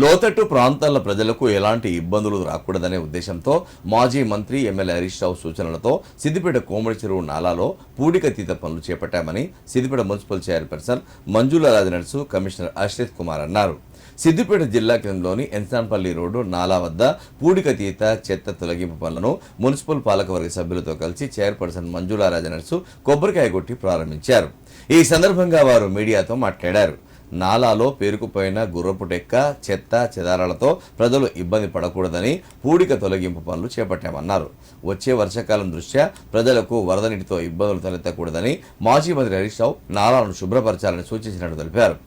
లోతట్టు ప్రాంతాల ప్రజలకు ఎలాంటి ఇబ్బందులు రాకూడదనే ఉద్దేశంతో మాజీ మంత్రి ఎమ్మెల్యే హరీష్ రావు సూచనలతో సిద్దిపేట కోమటి చెరువు నాలాలో పూడికతీత పనులు చేపట్టామని సిద్దిపేట మున్సిపల్ చైర్పర్సన్ మంజుల రాజనర్సు కమిషనర్ అశ్రిత్ కుమార్ అన్నారు. సిద్దిపేట జిల్లా కేంద్రంలోని ఎన్సాన్పల్లి రోడ్డు నాలా వద్ద పూడికతీత చెత్త తొలగింపు పనులను మున్సిపల్ పాలకవర్గ సభ్యులతో కలిసి చైర్పర్సన్ మంజుల రాజనర్సు కొబ్బరికాయ కొట్టి ప్రారంభించారు. ఈ సందర్భంగా వారు మీడియాతో మాట్లాడారు. నాలాలో పేరుకుపోయిన గుర్రపు డెక్క, చెత్త చెదారాలతో ప్రజలు ఇబ్బంది పడకూడదని పూడిక తొలగింపు పనులు చేపట్టామన్నారు. వచ్చే వర్షాకాలం దృష్ట్యా ప్రజలకు వరద నీటితో ఇబ్బందులు తలెత్తకూడదని మాజీ మంత్రి హరీష్ రావు నాలాలను శుభ్రపరచాలని సూచించినట్టు తెలిపారు.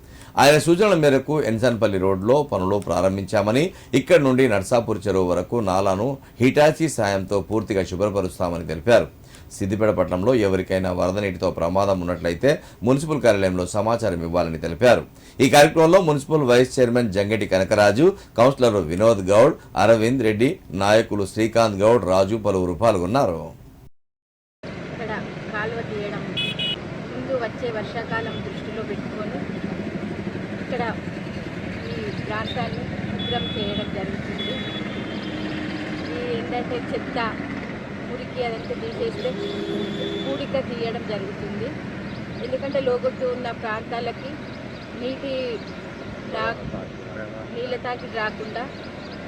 ఆయన సూచనల మేరకు ఎన్సాన్పల్లి రోడ్లో పనులు ప్రారంభించామని, ఇక్కడి నుండి నర్సాపూర్ చెరువు వరకు నాలాను హిటాచీ సాయంతో పూర్తిగా శుభ్రపరుస్తామని తెలిపారు. సిద్దిపేట పట్టణంలో ఎవరికైనా వరద నీటితో ప్రమాదం ఉన్నట్లయితే మున్సిపల్ కార్యాలయంలో సమాచారం ఇవ్వాలని తెలిపారు. ఈ కార్యక్రమంలో municipal vice chairman Jangati Kanakaraju, councillor Vinod Goud, Aravind Reddy, నాయకులు శ్రీకాంత్ గౌడ్, రాజు పలువురు పాల్గొన్నారు. వచ్చే వర్షాకాలం దృష్టిలో పెట్టుకొని ఇక్కడ ఈ ప్రాంతాన్ని శుభ్రం చేయడం జరుగుతుంది. ఈ ఏంటంటే చెత్త, మురికి అదంతా తీసేస్తే పూడిక తీయడం జరుగుతుంది. ఎందుకంటే లోగొట్టు ఉన్న ప్రాంతాలకి నీళ్ళ తాకి రాకుండా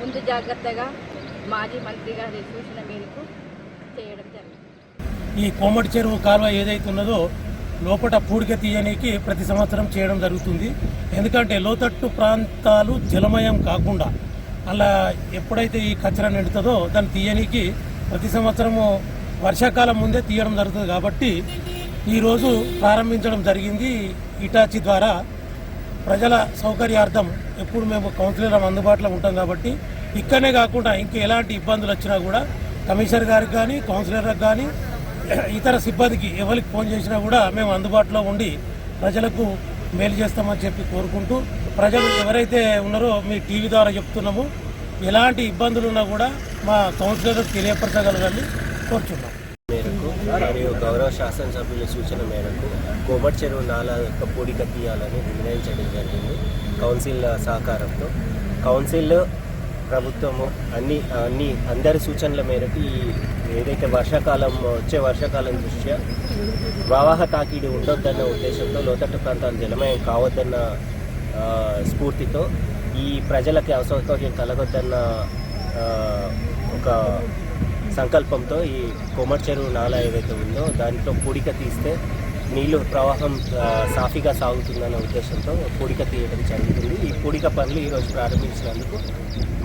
ముందు జాగ్రత్తగా మాజీ మంత్రి గారి సూచన మేరకు చేయడం జరుగుతుంది. ఈ కోమటి చెరువు కాలువ ఏదైతే ఉన్నదో లోపల పూడిక తీయడానికి ప్రతి సంవత్సరం చేయడం జరుగుతుంది. ఎందుకంటే లోతట్టు ప్రాంతాలు జలమయం కాకుండా అలా ఎప్పుడైతే ఈ కచరా నిండుతుందో దాన్ని తీయడానికి ప్రతి సంవత్సరము వర్షాకాలం ముందే తీయడం జరుగుతుంది. కాబట్టి ఈరోజు ప్రారంభించడం జరిగింది. ఇటాచి ద్వారా ప్రజల సౌకర్యార్థం ఎప్పుడు మేము కౌన్సిలర్ అందుబాటులో ఉంటాం కాబట్టి ఇక్కడనే కాకుండా ఇంకా ఎలాంటి ఇబ్బందులు వచ్చినా కూడా కమిషనర్ గారికి కానీ కౌన్సిలర్కి కానీ ఇతర సిబ్బందికి ఎవరికి ఫోన్ చేసినా కూడా మేము అందుబాటులో ఉండి ప్రజలకు మేలు చేస్తామని చెప్పి కోరుకుంటూ, ప్రజలు ఎవరైతే ఉన్నారో మీ టీవీ ద్వారా చెప్తున్నాము, ఎలాంటి ఇబ్బందులు ఉన్నా కూడా మా కౌన్సిలర్లకు తెలియపరచగలరని కోరుచున్నాం. మేరకు మరియు గౌరవ శాసనసభ్యుల సూచన మేరకు కోమటి చెరువు నాలా యొక్క పూడిక తీయాలని నిర్ణయించడం జరిగింది. కౌన్సిల్ సహకారంతో కౌన్సిల్, ప్రభుత్వము అందరి సూచనల మేరకు ఈ ఏదైతే వచ్చే వర్షాకాలం దృష్ట్యా ప్రవాహ తాకిడి ఉండొద్దన్న ఉద్దేశంతో, లోతట్టు ప్రాంతాలు జలమయం కావద్దన్న స్ఫూర్తితో, ఈ ప్రజలకి అసౌకర్యం కలగొద్దన్న ఒక సంకల్పంతో ఈ కోమటి చెరువు నాలా ఏదైతే ఉందో దాంట్లో పూడిక తీస్తే నీళ్లు ప్రవాహం సాఫీగా సాగుతుందన్న ఉద్దేశంతో పూడిక తీయడం జరుగుతుంది. ఈ పూడిక పనులు ఈరోజు ప్రారంభించినందుకు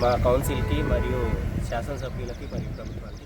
మా కౌన్సిల్కి మరియు శాసనసభ్యులకి మరియు ప్రభుత్వానికి